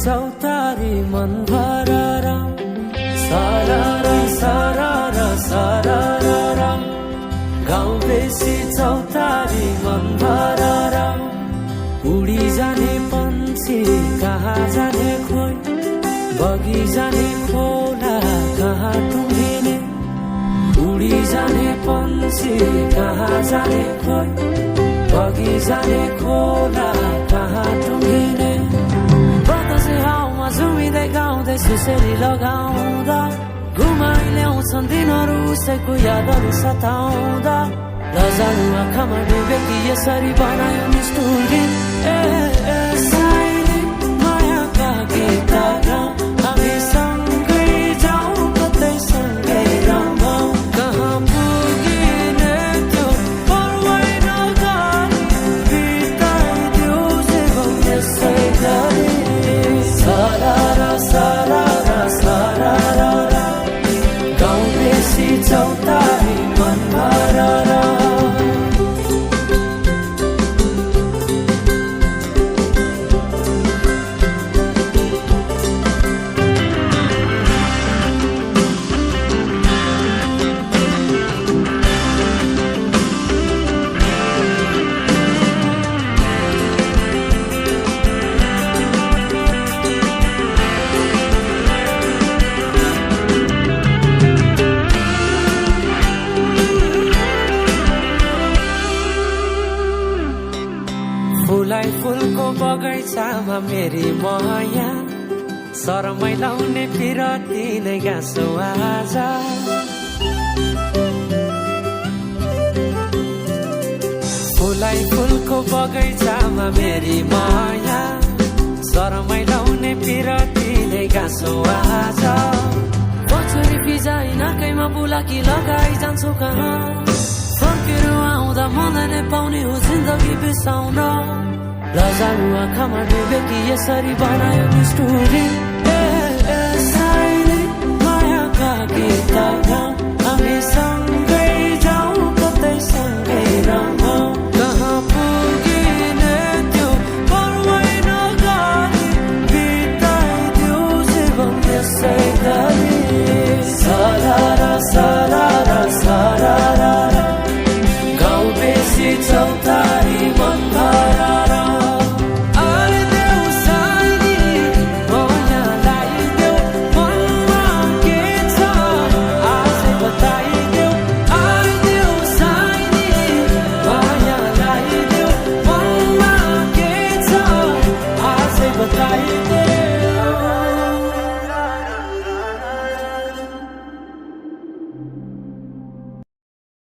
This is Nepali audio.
चौतारी मन भरेर सारारा सारारा सारारा गाउँ बेसी चौतारी मन भरेर उडी जाने पन्छी कहाँ जाने खोइ बगी जाने खोला कहाँ टुङ्गिने उडी जाने पन्छी कहाँ जाने खोइ बगी जाने खोला कहाँ टुङ्गिने बतासे हाउमा झुमिँदै गाउँदै सुसेली लगाउँदा घुमाइ ल्याउँछन् दिनहरू उसैको यादहरू सताउँदा लजालु आँखामा डुबे कि यसरी बनायो निष्ठुरी साइली मायाका गीतहरू हामी सँगै जाउँ कतै सँगै रमाउँ कहाँ पुगिने त्यो पर्वै नगरी बिताइदियो जीवन यसै गरी सारारा सारारा सारारा गाउँ बेसी चौतारी मन भरेर फुलाई फुलको बगैँचामा मेरी माया शरमै लाउने पिरती नै गाँसो आज फुलाई फुलको बगैँचामा मेरी माया शरमै लाउने पिरती नै गाँसो आज पछुरी फिजाइ नाकैमा बुलाकी लगाइ जान्छौ कहाँ फर्केर आउँदा मलाई नै पाउने हो जिन्दगी बिसाउन लजालु आँखामा डुबे कि यसरी बनायो निष्ठुरी साइली मायाका गीतहरू हामी